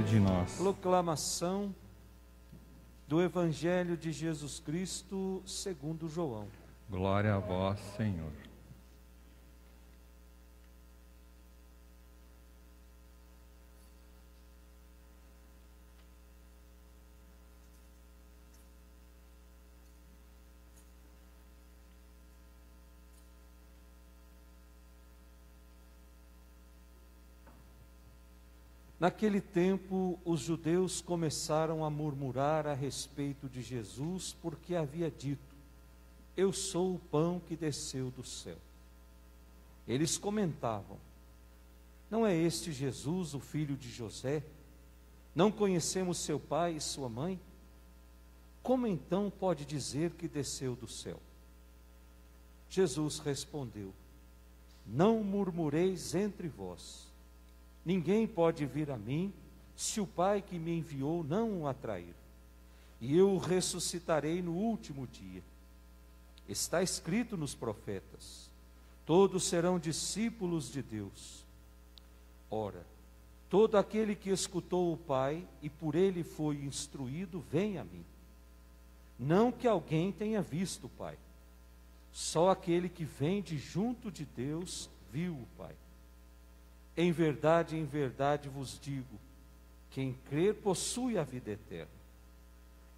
misericórdia de nós. Proclamação do Evangelho de Jesus Cristo segundo João. Glória a vós, Senhor. Naquele tempo, os judeus começaram a murmurar a respeito de Jesus, porque havia dito: eu sou o pão que desceu do céu. Eles comentavam: não é este Jesus, o filho de José? Não conhecemos seu pai e sua mãe? Como então pode dizer que desceu do céu? Jesus respondeu: não murmureis entre vós. Ninguém pode vir a mim, se o Pai que me enviou não o atrair. E eu o ressuscitarei no último dia. Está escrito nos profetas: todos serão discípulos de Deus. Ora, todo aquele que escutou o Pai e por ele foi instruído, vem a mim. Não que alguém tenha visto o Pai. Só aquele que vem de junto de Deus viu o Pai. Em verdade vos digo: quem crer possui a vida eterna.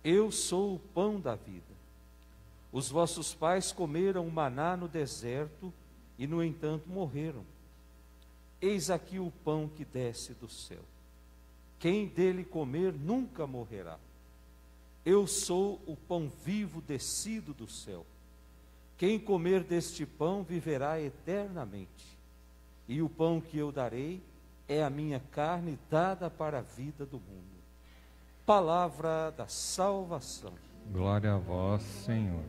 Eu sou o pão da vida. Os vossos pais comeram o maná no deserto e, no entanto, morreram. Eis aqui o pão que desce do céu. Quem dele comer nunca morrerá. Eu sou o pão vivo descido do céu. Quem comer deste pão viverá eternamente. E o pão que eu darei é a minha carne dada para a vida do mundo. Palavra da salvação. Glória a vós, Senhor.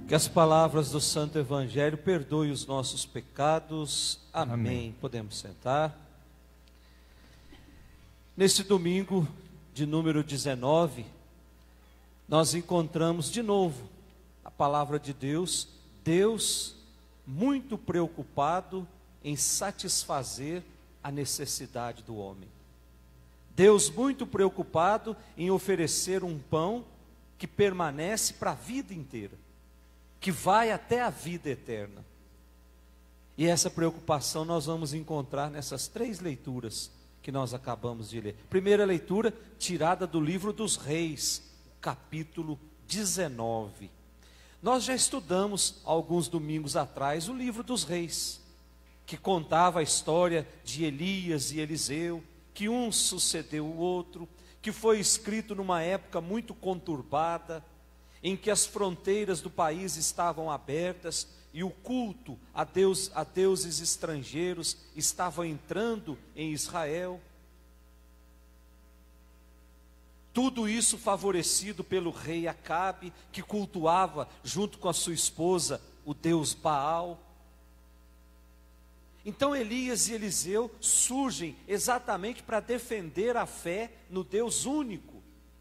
Que as palavras do Santo Evangelho perdoem os nossos pecados. Amém. Amém. Podemos sentar. Neste domingo de número 19, nós encontramos de novo a palavra de Deus. Deus muito preocupado em satisfazer a necessidade do homem. Deus muito preocupado em oferecer um pão que permanece para a vida inteira, que vai até a vida eterna. E essa preocupação nós vamos encontrar nessas três leituras que nós acabamos de ler. Primeira leitura, tirada do livro dos Reis, capítulo 19. Nós já estudamos, alguns domingos atrás, o livro dos Reis, que contava a história de Elias e Eliseu, que um sucedeu o outro, que foi escrito numa época muito conturbada, em que as fronteiras do país estavam abertas e o culto a deuses estrangeiros estava entrando em Israel. Tudo isso favorecido pelo rei Acabe, que cultuava junto com a sua esposa o deus Baal. Então Elias e Eliseu surgem exatamente para defender a fé no Deus único,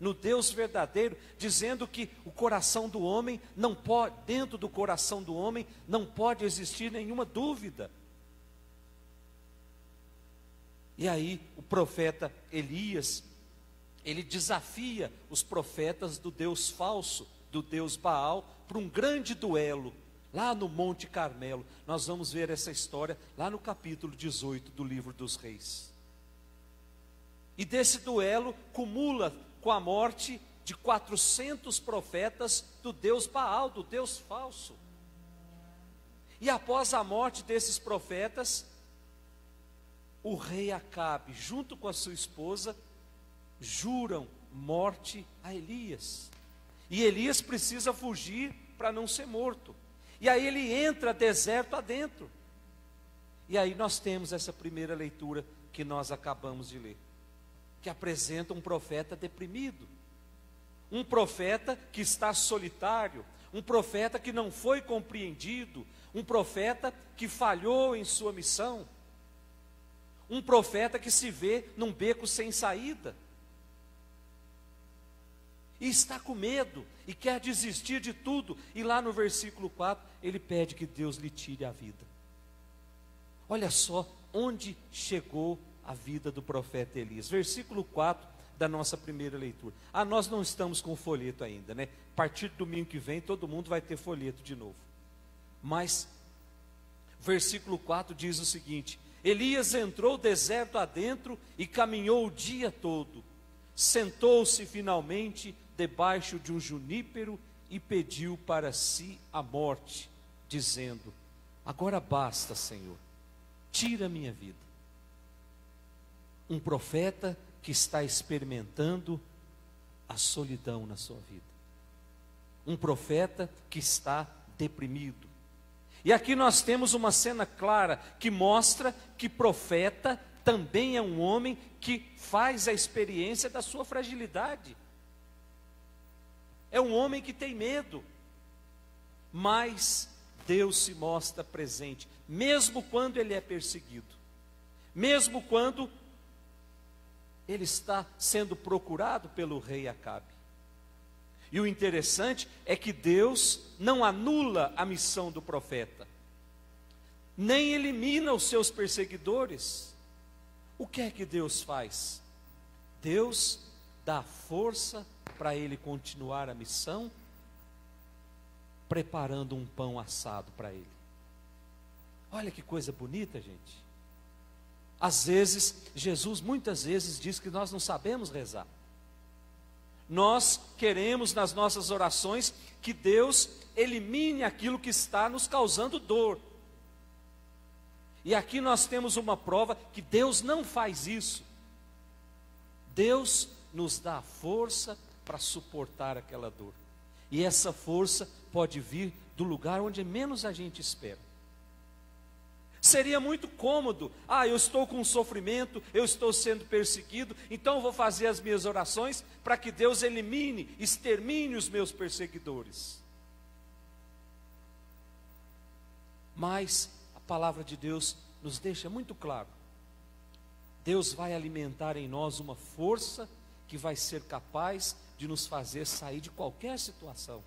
no Deus verdadeiro, dizendo que o coração do homem não pode, dentro do coração do homem não pode existir nenhuma dúvida. E aí o profeta Elias, ele desafia os profetas do Deus falso, do Deus Baal, para um grande duelo, lá no Monte Carmelo. Nós vamos ver essa história lá no capítulo 18 do livro dos Reis. E desse duelo cumula com a morte de 400 profetas do Deus Baal, do Deus falso. E após a morte desses profetas, o rei Acabe, junto com a sua esposa, juram morte a Elias. E Elias precisa fugir para não ser morto. E aí ele entra deserto adentro. E aí nós temos essa primeira leitura que nós acabamos de ler, que apresenta um profeta deprimido, um profeta que está solitário, um profeta que não foi compreendido, um profeta que falhou em sua missão, um profeta que se vê num beco sem saída, e está com medo, e quer desistir de tudo, e lá no versículo 4, ele pede que Deus lhe tire a vida. Olha só onde chegou a vida do profeta Elias, versículo 4 da nossa primeira leitura. Nós não estamos com folheto ainda, né? A partir do domingo que vem, todo mundo vai ter folheto de novo. Mas, versículo 4 diz o seguinte: Elias entrou deserto adentro e caminhou o dia todo. Sentou-se finalmente debaixo de um junípero e pediu para si a morte, dizendo: agora basta, Senhor, tira minha vida. Um profeta que está experimentando a solidão na sua vida. Um profeta que está deprimido. E aqui nós temos uma cena clara que mostra que profeta também é um homem que faz a experiência da sua fragilidade. É um homem que tem medo, mas Deus se mostra presente, mesmo quando ele é perseguido, mesmo quando ele está sendo procurado pelo rei Acabe. E o interessante é que Deus não anula a missão do profeta, nem elimina os seus perseguidores. O que é que Deus faz? Deus dá força para ele continuar a missão, preparando um pão assado para ele. Olha que coisa bonita, gente. Às vezes, Jesus muitas vezes diz que nós não sabemos rezar. Nós queremos nas nossas orações que Deus elimine aquilo que está nos causando dor. E aqui nós temos uma prova que Deus não faz isso. Deus nos dá a força para suportar aquela dor. E essa força pode vir do lugar onde menos a gente espera. Seria muito cômodo, eu estou com sofrimento, eu estou sendo perseguido, então eu vou fazer as minhas orações para que Deus elimine, extermine os meus perseguidores. Mas a palavra de Deus nos deixa muito claro. Deus vai alimentar em nós uma força que vai ser capaz de nos fazer sair de qualquer situação.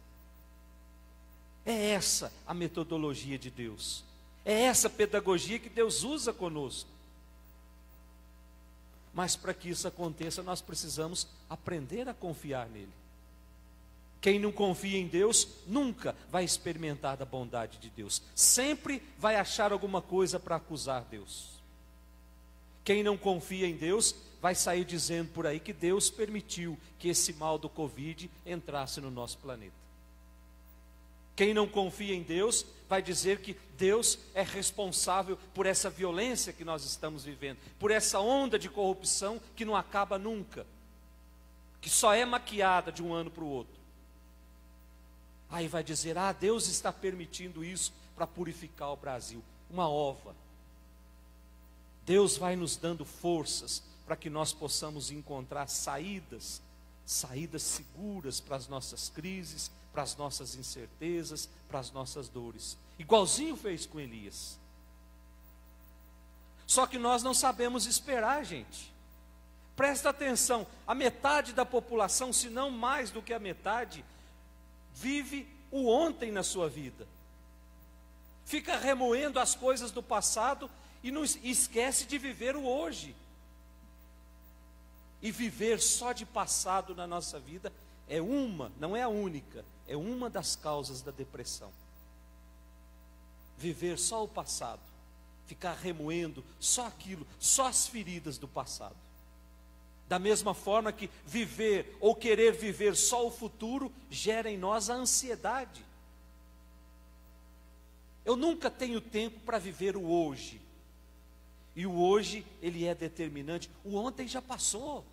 É essa a metodologia de Deus. É essa pedagogia que Deus usa conosco. Mas para que isso aconteça, nós precisamos aprender a confiar nele. Quem não confia em Deus, nunca vai experimentar da bondade de Deus. Sempre vai achar alguma coisa para acusar Deus. Quem não confia em Deus, vai sair dizendo por aí que Deus permitiu que esse mal do Covid entrasse no nosso planeta. Quem não confia em Deus, vai dizer que Deus é responsável por essa violência que nós estamos vivendo, por essa onda de corrupção que não acaba nunca, que só é maquiada de um ano para o outro. Aí vai dizer, Deus está permitindo isso para purificar o Brasil. Uma ova. Deus vai nos dando forças para que nós possamos encontrar saídas seguras para as nossas crises, para as nossas incertezas, para as nossas dores. Igualzinho fez com Elias. Só que nós não sabemos esperar, gente. Presta atenção, a metade da população, se não mais do que a metade, vive o ontem na sua vida. Fica remoendo as coisas do passado e esquece de viver o hoje. E viver só de passado na nossa vida não é a única, é uma das causas da depressão. Viver só o passado, ficar remoendo só aquilo, só as feridas do passado. Da mesma forma que viver ou querer viver só o futuro gera em nós a ansiedade. Eu nunca tenho tempo para viver o hoje. E o hoje, ele é determinante. O ontem já passou.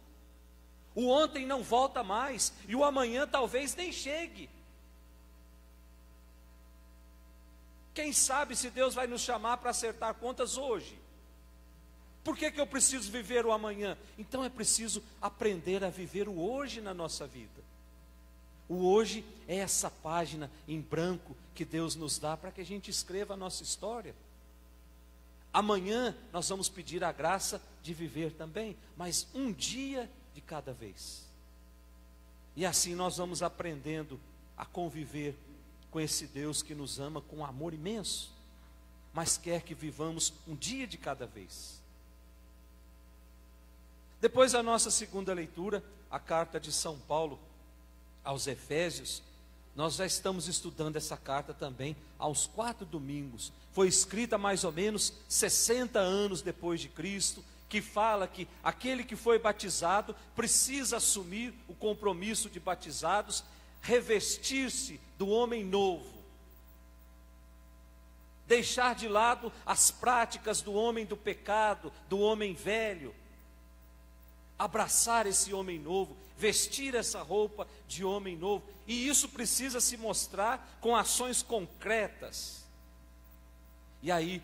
O ontem não volta mais. E o amanhã talvez nem chegue. Quem sabe se Deus vai nos chamar para acertar contas hoje? Por que eu preciso viver o amanhã? Então é preciso aprender a viver o hoje na nossa vida. O hoje é essa página em branco que Deus nos dá para que a gente escreva a nossa história. Amanhã nós vamos pedir a graça de viver também, mas um dia de cada vez. E assim nós vamos aprendendo a conviver com esse Deus que nos ama com um amor imenso, mas quer que vivamos um dia de cada vez. Depois da nossa segunda leitura, a carta de São Paulo aos Efésios, nós já estamos estudando essa carta também aos 4 domingos. Foi escrita mais ou menos 60 anos depois de Cristo, que fala que aquele que foi batizado precisa assumir o compromisso de batizados, revestir-se do homem novo, deixar de lado as práticas do homem do pecado, do homem velho, abraçar esse homem novo, vestir essa roupa de homem novo, e isso precisa se mostrar com ações concretas. E aí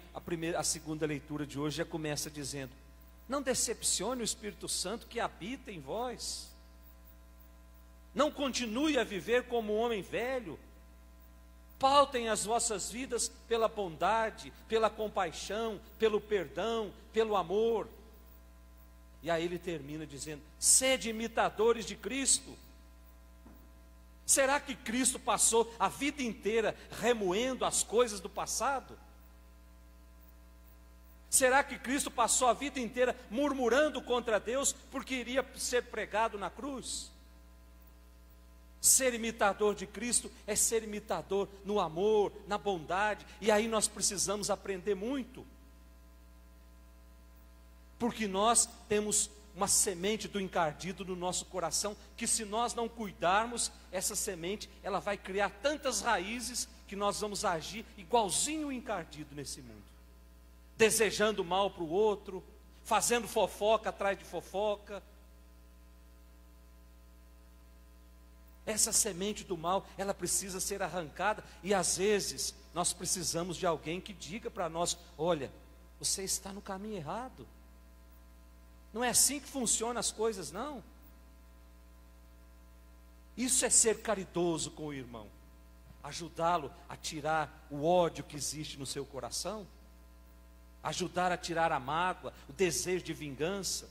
a segunda leitura de hoje já começa dizendo: não decepcione o Espírito Santo que habita em vós, não continue a viver como um homem velho, pautem as vossas vidas pela bondade, pela compaixão, pelo perdão, pelo amor. E aí ele termina dizendo: sede imitadores de Cristo. Será que Cristo passou a vida inteira remoendo as coisas do passado? Será que Cristo passou a vida inteira murmurando contra Deus porque iria ser pregado na cruz? Ser imitador de Cristo é ser imitador no amor, na bondade, e aí nós precisamos aprender muito. Porque nós temos uma semente do encardido no nosso coração, que se nós não cuidarmos, essa semente, ela vai criar tantas raízes, que nós vamos agir igualzinho o encardido nesse mundo. Desejando mal para o outro, fazendo fofoca atrás de fofoca. Essa semente do mal, ela precisa ser arrancada, e às vezes, nós precisamos de alguém que diga para nós: olha, você está no caminho errado. Não é assim que funcionam as coisas, não. Isso é ser caridoso com o irmão, ajudá-lo a tirar o ódio que existe no seu coração, ajudar a tirar a mágoa, o desejo de vingança.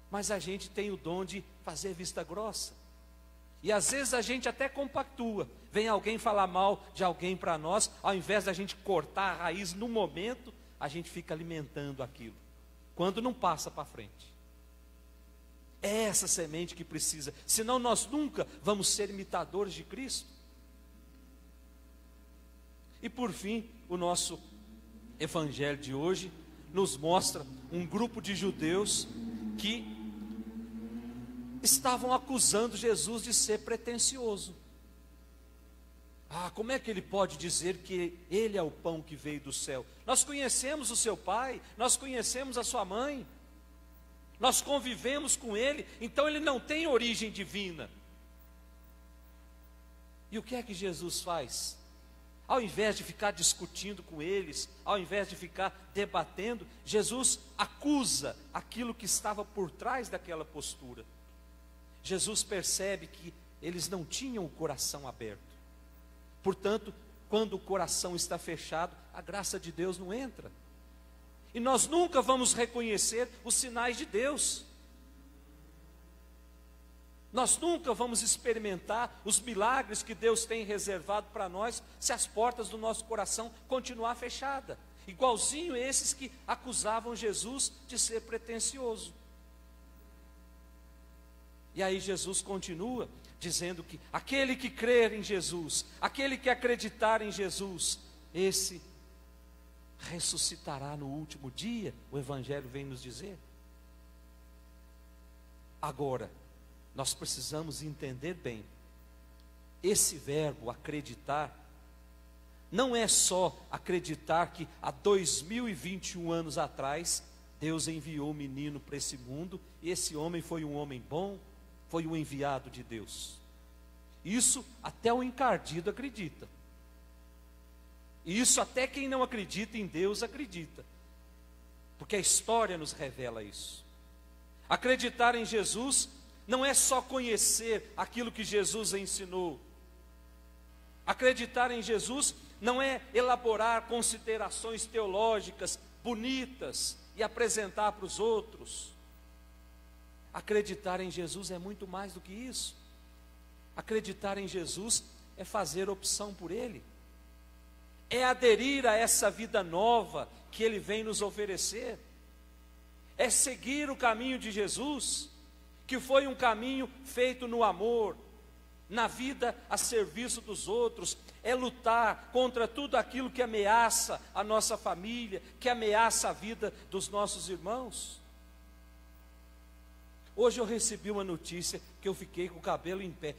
Mas a gente tem o dom de fazer vista grossa, e às vezes a gente até compactua. Vem alguém falar mal de alguém para nós, ao invés da gente cortar a raiz no momento, a gente fica alimentando aquilo, quando não passa para frente. É essa semente que precisa, senão nós nunca vamos ser imitadores de Cristo. E por fim, o nosso evangelho de hoje nos mostra um grupo de judeus que estavam acusando Jesus de ser pretensioso. Como é que ele pode dizer que ele é o pão que veio do céu? Nós conhecemos o seu pai, nós conhecemos a sua mãe, nós convivemos com ele, então ele não tem origem divina. E o que é que Jesus faz? Ao invés de ficar discutindo com eles, ao invés de ficar debatendo, Jesus acusa aquilo que estava por trás daquela postura. Jesus percebe que eles não tinham o coração aberto. Portanto, quando o coração está fechado, a graça de Deus não entra. E nós nunca vamos reconhecer os sinais de Deus. Nós nunca vamos experimentar os milagres que Deus tem reservado para nós, se as portas do nosso coração continuar fechadas. Igualzinho esses que acusavam Jesus de ser pretensioso. E aí Jesus continua dizendo que aquele que crer em Jesus, aquele que acreditar em Jesus, esse ressuscitará no último dia, o Evangelho vem nos dizer. Agora, nós precisamos entender bem, esse verbo acreditar, não é só acreditar que há 2021 anos atrás, Deus enviou o menino para esse mundo, e esse homem foi um homem bom, foi um enviado de Deus. Isso até o encardido acredita. E isso até quem não acredita em Deus acredita, porque a história nos revela isso. Acreditar em Jesus não é só conhecer aquilo que Jesus ensinou. Acreditar em Jesus não é elaborar considerações teológicas bonitas e apresentar para os outros. Acreditar em Jesus é muito mais do que isso. Acreditar em Jesus é fazer opção por Ele, é aderir a essa vida nova que Ele vem nos oferecer, é seguir o caminho de Jesus, que foi um caminho feito no amor, na vida a serviço dos outros, é lutar contra tudo aquilo que ameaça a nossa família, que ameaça a vida dos nossos irmãos. Hoje eu recebi uma notícia que eu fiquei com o cabelo em pé.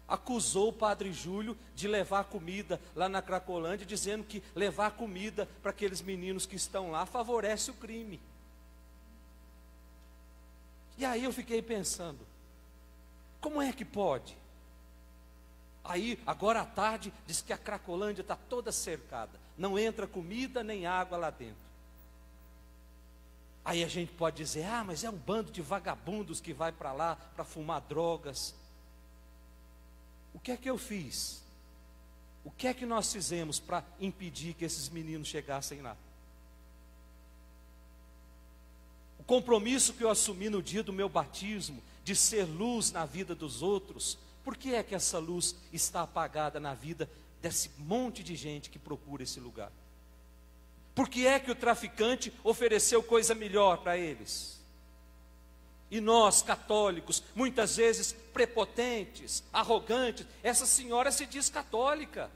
Acusou o padre Júlio de levar comida lá na Cracolândia, dizendo que levar comida para aqueles meninos que estão lá favorece o crime. E aí eu fiquei pensando, como é que pode? Aí, agora à tarde, diz que a Cracolândia está toda cercada, não entra comida nem água lá dentro. Aí a gente pode dizer, mas é um bando de vagabundos que vai para lá para fumar drogas. O que é que eu fiz? O que é que nós fizemos para impedir que esses meninos chegassem lá? O compromisso que eu assumi no dia do meu batismo, de ser luz na vida dos outros, por que é que essa luz está apagada na vida desse monte de gente que procura esse lugar? Por que é que o traficante ofereceu coisa melhor para eles? E nós, católicos, muitas vezes prepotentes, arrogantes, essa senhora se diz católica.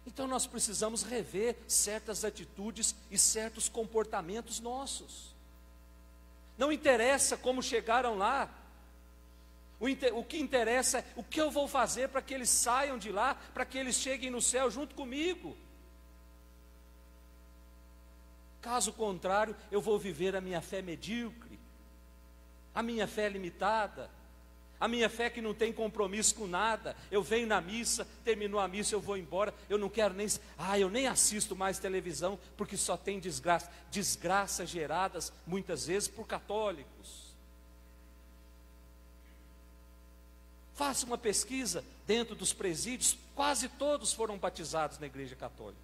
Então nós precisamos rever certas atitudes e certos comportamentos nossos. Não interessa como chegaram lá. O que interessa é o que eu vou fazer para que eles saiam de lá, para que eles cheguem no céu junto comigo. Caso contrário, eu vou viver a minha fé medíocre, a minha fé limitada, a minha fé que não tem compromisso com nada. Eu venho na missa, terminou a missa, eu vou embora, eu não quero nem, eu nem assisto mais televisão, porque só tem desgraças geradas muitas vezes por católicos. Faça uma pesquisa dentro dos presídios, quase todos foram batizados na Igreja Católica.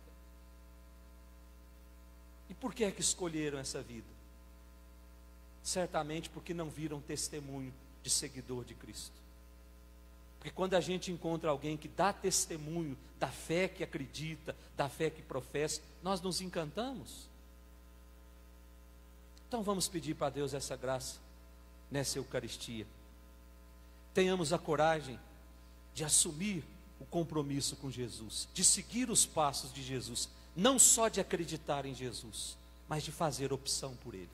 E por que é que escolheram essa vida? Certamente porque não viram testemunho de seguidor de Cristo. Porque quando a gente encontra alguém que dá testemunho da fé que acredita, da fé que professa, nós nos encantamos. Então vamos pedir para Deus essa graça nessa Eucaristia. Tenhamos a coragem de assumir o compromisso com Jesus, de seguir os passos de Jesus, não só de acreditar em Jesus, mas de fazer opção por Ele.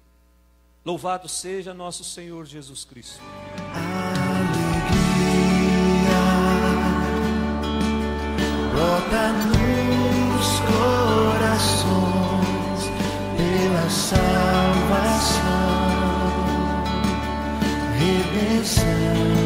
Louvado seja nosso Senhor Jesus Cristo. Alegria brota nos corações pela salvação, redenção.